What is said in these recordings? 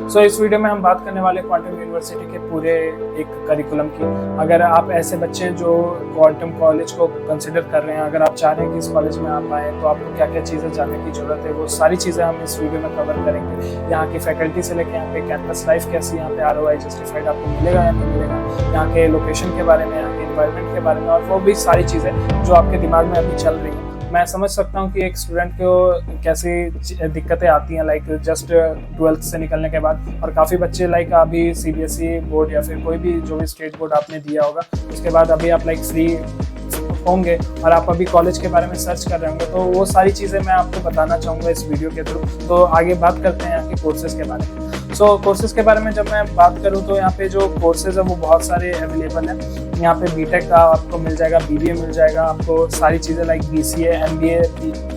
सो इस वीडियो में हम बात करने वाले क्वांटम यूनिवर्सिटी के पूरे एक करिकुलम की। अगर आप ऐसे बच्चे जो क्वांटम कॉलेज को कंसिडर कर रहे हैं, अगर आप चाह रहे हैं कि इस कॉलेज में आप आएँ, तो आपको क्या क्या चीज़ें जानने की ज़रूरत है, वो सारी चीज़ें हम इस वीडियो में कवर करेंगे। यहाँ की फैकल्टी से लेकर यहाँ पे कैंपस लाइफ कैसी, यहाँ पे ROI जस्टिफाइड आपको मिलेगा या नहीं मिलेगा, यहाँ के लोकेशन के बारे में, यहाँ के एनवायरनमेंट के बारे में, और वो भी सारी चीज़ें जो आपके दिमाग में अभी चल रही हैं। मैं समझ सकता हूँ कि एक स्टूडेंट को कैसी दिक्कतें आती हैं, लाइक जस्ट 12th से निकलने के बाद। और काफ़ी बच्चे लाइक अभी CBSE बोर्ड या फिर कोई भी जो भी स्टेट बोर्ड आपने दिया होगा, उसके बाद अभी आप लाइक फ्री होंगे और आप अभी कॉलेज के बारे में सर्च कर रहे होंगे, तो वो सारी चीज़ें मैं आपको बताना चाहूँगा इस वीडियो के थ्रू। तो आगे बात करते हैं यहाँ के कोर्सेज़ के बारे में। कोर्सेज़ के बारे में जब मैं बात करूँ तो यहाँ पे जो कोर्सेज़ है वो बहुत सारे अवेलेबल हैं। यहाँ पे BTech का आपको मिल जाएगा, BBA मिल जाएगा, आपको सारी चीज़ें लाइक BCA, MBA,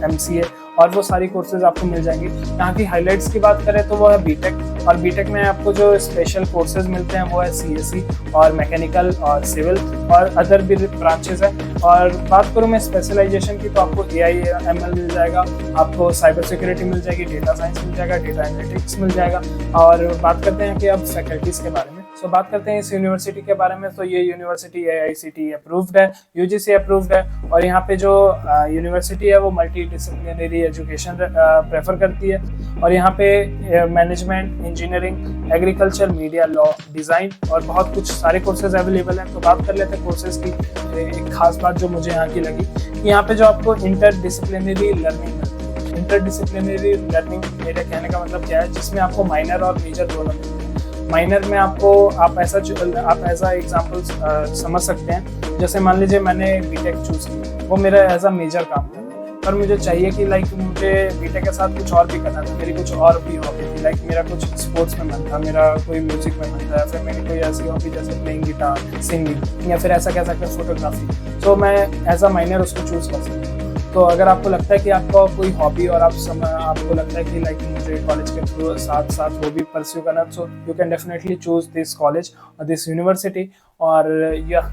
MCA और वो सारी कोर्सेज आपको मिल जाएंगी। यहाँ की हाइलाइट्स की बात करें तो वो है BTech, और BTech में आपको जो स्पेशल कोर्सेज मिलते हैं वो है CSE और मैकेनिकल और सिविल और अदर भी ब्रांचेज है। और बात करूँ मैं स्पेशलाइजेशन की तो आपको AI ML मिल जाएगा, आपको साइबर सिक्योरिटी मिल जाएगी, डेटा साइंस मिल जाएगा, डेटा एनालिटिक्स मिल जाएगा। और बात करते हैं कि अब फैकल्टीज़ के बारे में। बात करते हैं इस यूनिवर्सिटी के बारे में। तो ये यूनिवर्सिटी AICTE अप्रूव्ड है, UGC अप्रूव्ड है, और यहाँ पे जो यूनिवर्सिटी है वो मल्टी डिसिप्लिनरी एजुकेशन प्रेफर करती है। और यहाँ पे management, engineering, agriculture, media, law, design और बहुत कुछ सारे कोर्सेज अवेलेबल हैं। तो बात कर लेते हैं कोर्सेज की। एक खास बात जो मुझे यहाँ की लगी कि यहाँ पे जो आपको इंटर डिसिप्लिनरी लर्निंग मिलती है। इंटर डिसिप्लिनरी लर्निंग मेरे कहने का मतलब क्या है, जिसमें आपको माइनर और मेजर दोनों मिलते हैं। माइनर में आप ऐसा एग्जाम्पल समझ सकते हैं, जैसे मान लीजिए मैंने BTech चूज़ की, वो मेरा एज अ मेजर काम था, पर मुझे चाहिए कि लाइक मुझे BTech के साथ कुछ और भी करना था, मेरी कुछ और भी हॉबी थी, लाइक मेरा कुछ स्पोर्ट्स में मन था, मेरा कोई म्यूजिक में मन था, या फिर मेरी कोई ऐसी हॉबी जैसे प्लेइंग गिटार, सिंगिंग, या फिर ऐसा कह सकते हैं फोटोग्राफी। तो मैं एज अ माइनर उसको चूज़ कर सकता हूँ। तो अगर आपको लगता है कि आपका कोई हॉबी और आपको लगता है कि लाइक मुझे कॉलेज के थ्रू साथ साथ वो भी परस्यू करना, so you can definitely choose this college और दिस यूनिवर्सिटी, और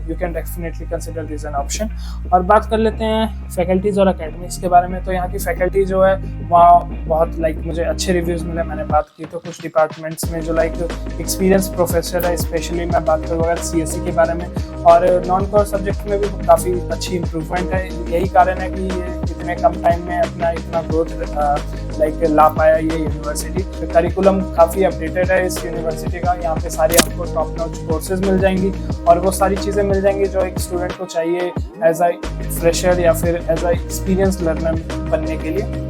you can definitely consider this an option. और बात कर लेते हैं फैकल्टीज़ और अकेडमिक्स के बारे में। तो यहाँ की फैकल्टी जो है वहाँ बहुत लाइक मुझे अच्छे रिव्यूज़ मिले। मैंने बात की तो कुछ डिपार्टमेंट्स में जो लाइक एक्सपीरियंस प्रोफेसर है, स्पेशली मैं बात करूँ अगर CSE के बारे में, और नॉन कोर सब्जेक्ट में भी काफ़ी अच्छी इम्प्रूवमेंट है। यही कारण है कि ये इतने कम टाइम में अपना इतना ग्रोथ लाइक ला पाया ये यूनिवर्सिटी। करिकुलम काफ़ी अपडेटेड है इस यूनिवर्सिटी का। यहाँ पे सारे आपको टॉप नॉच कोर्सेज मिल जाएंगी और वो सारी चीज़ें मिल जाएंगी जो एक स्टूडेंट को चाहिए एज अ फ्रेशर या फिर एज अ एक्सपीरियंस लर्नर बनने के लिए।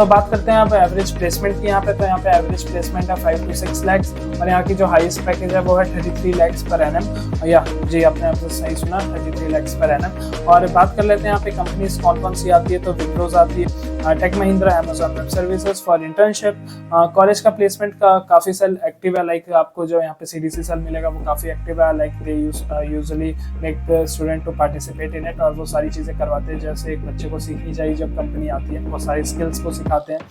बात करते हैं अब एवरेज प्लेसमेंट की। यहाँ पे तो यहाँ पे एवरेज प्लेसमेंट है 5 to 6 lakhs, और यहाँ की जो हाईएस्ट पैकेज है वो है 33 lakhs per annum। या जी, आपने आपसे सही सुना, 33 lakhs per annum। और बात कर लेते हैं यहाँ पे कंपनीज कौन कौन सी आती है। तो विप्रोज आती है, tech Mahindra, Amazon web services for internship. College का प्लेसमेंट का काफ़ी सेल एक्टिव है, लाइक आपको जो यहाँ पे CDC सेल मिलेगा वो काफ़ी एक्टिव है, like they usually make student to participate in it, और वो सारी चीज़ें करवाते हैं जैसे एक बच्चे को सीखनी चाहिए जब कंपनी आती है, वो सारी स्किल्स को सिखाते हैं।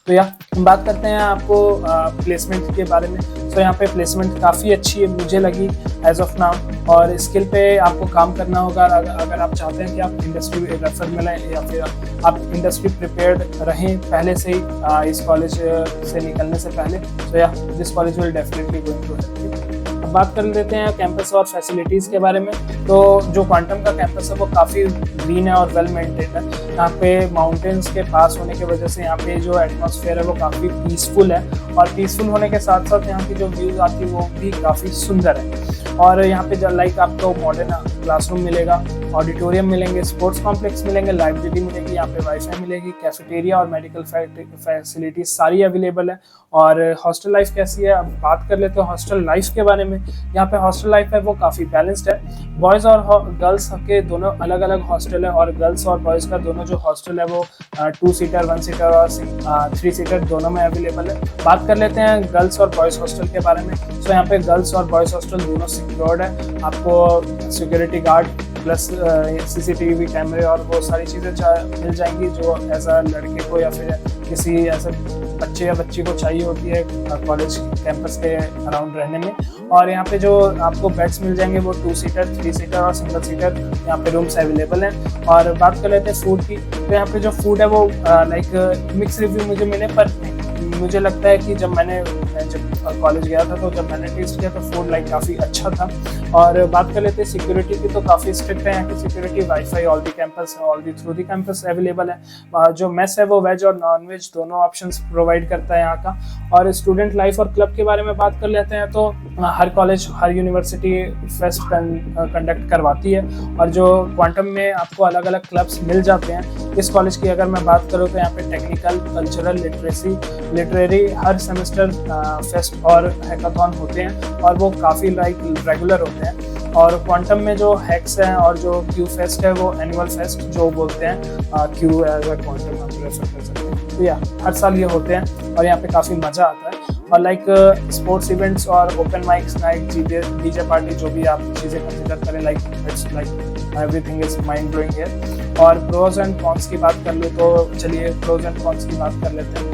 तो हम बात करते हैं आपको प्लेसमेंट के बारे में। यहाँ पे प्लेसमेंट काफ़ी अच्छी है मुझे लगी एज ऑफ नाउ, और स्किल पे आपको काम करना होगा। अगर आप चाहते हैं कि आप इंडस्ट्री रेफर मिलें या फिर आप इंडस्ट्री प्रिपेयर्ड रहें पहले से ही इस कॉलेज से निकलने से पहले, तो this college will definitely going to help you. अब बात कर लेते हैं कैंपस और फैसिलिटीज़ के बारे में। तो जो क्वांटम का कैंपस है वो काफ़ी ग्रीन है और वेल मेंटेन है। यहाँ पे माउंटेन्स के पास होने की वजह से यहाँ पे जो एटमॉस्फेयर है वो काफ़ी पीसफुल है, और पीसफुल होने के साथ साथ यहाँ की जो व्यूज़ आती है वो भी काफ़ी सुंदर है। और यहाँ पे लाइक आपको मॉडर्न क्लासरूम मिलेगा, ऑडिटोरियम मिलेंगे, स्पोर्ट्स कॉम्प्लेक्स मिलेंगे, लाइब्रेरी मिलेगी, यहाँ पे वाईफाई मिलेगी, कैफेटेरिया और मेडिकल फैसिलिटीज सारी अवेलेबल है। और हॉस्टल लाइफ कैसी है, अब बात कर लेते हैं हॉस्टल लाइफ के बारे में। यहाँ पे हॉस्टल लाइफ है वो काफ़ी बैलेंस्ड है। बॉयज़ और गर्ल्स के दोनों अलग अलग हॉस्टल है, और गर्ल्स और बॉयज़ का दोनों जो हॉस्टल है वो 2 सीटर, 1 सीटर और 3 सीटर दोनों में अवेलेबल है। बात कर लेते हैं गर्ल्स और बॉयज़ हॉस्टल के बारे में। यहाँ पे गर्ल्स और बॉयज़ हॉस्टल दोनों सिक्योर्ड है, आपको सिक्योरिटी गार्ड प्लस CCTV कैमरे और वो सारी चीज़ें मिल जाएंगी जो एज अ लड़के को या फिर किसी ऐसे बच्चे या बच्ची को चाहिए होती है कॉलेज कैंपस के अराउंड रहने में। और यहाँ पे जो आपको बेड्स मिल जाएंगे वो 2 सीटर, 3 सीटर और सिंगल सीटर यहाँ पे रूम्स अवेलेबल हैं। और बात कर लेते हैं फूड की। तो यहाँ पे जो फूड है वो लाइक मिक्स रिव्यू मुझे मिले, पर मुझे लगता है कि जब मैंने मैं जब कॉलेज गया था तो जब मैंने टेस्ट किया तो फूड लाइक काफ़ी अच्छा था। और बात कर लेते हैं सिक्योरिटी की, तो काफ़ी स्ट्रिक्ट है यहाँ की security. Wifi all the campus all the through the campus available है। जो मेस है वो वेज और नॉन वेज दोनों ऑप्शंस प्रोवाइड करता है यहाँ का। और स्टूडेंट लाइफ और क्लब के बारे में बात कर लेते हैं तो हर कॉलेज हर यूनिवर्सिटी फेस्ट कंडक्ट करवाती है, और जो क्वांटम में आपको अलग अलग क्लब्स मिल जाते हैं। इस कॉलेज की अगर मैं बात करूँ तो यहाँ पे टेक्निकल, कल्चरल, लिटरेरी हर सेमेस्टर फेस्ट और हैकाथॉन होते हैं, और वो काफ़ी लाइक रेगुलर होते हैं। और क्वांटम में जो हैक्स हैं और जो क्यू फेस्ट है वो एनुअल फेस्ट जो बोलते हैं, क्यू एज अ क्वांटम आप रेफर कर सकते हैं। तो या हर साल ये होते हैं और यहाँ पे काफ़ी मज़ा आता है। और लाइक स्पोर्ट्स इवेंट्स और open mics night, DJ party, जो भी आप चीज़ें कंसिडर करें, like it's like everything is mind blowing here. और प्रोज एंड कॉन्स की बात कर लो तो चलिए प्रोज एंड कॉन्स की बात कर लेते हैं।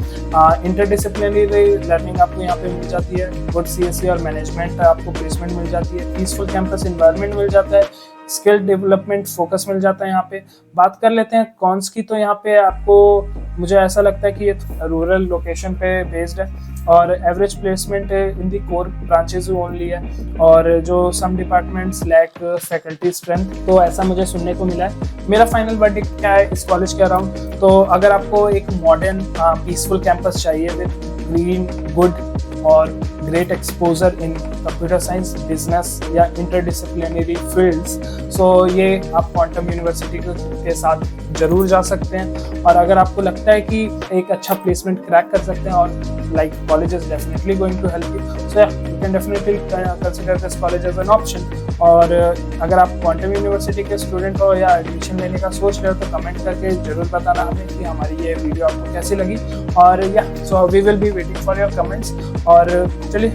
इंटरडिसिप्लिनरी लर्निंग आपको यहाँ पे मिल जाती है, गुड सीएससी और मैनेजमेंट आपको प्लेसमेंट मिल जाती है, पीसफुल कैंपस एनवायरनमेंट मिल जाता है, स्किल डेवलपमेंट फोकस मिल जाता है यहाँ पे। बात कर लेते हैं कॉन्स की, तो यहाँ पे आपको मुझे ऐसा लगता है कि ये रूरल लोकेशन पे बेस्ड है, और एवरेज प्लेसमेंट इन दी कोर ब्रांचेज ओनली है, और जो सम डिपार्टमेंट्स लैक फैकल्टी स्ट्रेंथ, तो ऐसा मुझे सुनने को मिला है। मेरा फाइनल वर्डिक्ट क्या है इस कॉलेज के अराउंड, तो अगर आपको एक मॉडर्न पीसफुल कैंपस चाहिए विद ग्रीन, गुड और great exposure in computer science, business या इंटरडिसिप्लिनरी फील्ड्स, सो ये आप क्वांटम यूनिवर्सिटी के साथ जरूर जा सकते हैं। और अगर आपको लगता है कि एक अच्छा प्लेसमेंट क्रैक कर सकते हैं और like college is definitely going to help you, so yeah, you can definitely consider this college as an option। और अगर आप क्वांटम यूनिवर्सिटी के स्टूडेंट हो या एडमिशन लेने का सोच रहे हो तो कमेंट करके जरूर बताना हमें कि हमारी ये वीडियो आपको कैसी लगी। और yeah so we will be waiting for your comments. और चलिए,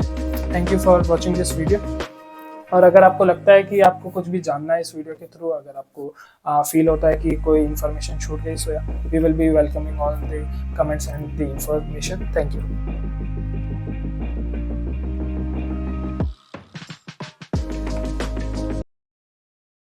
thank you for watching this video. और अगर आपको लगता है कि आपको कुछ भी जानना है इस वीडियो के थ्रू, अगर आपको फील होता है कि कोई इन्फॉर्मेशन छूट गई, so yeah we will be welcoming all the comments and the information. Thank you.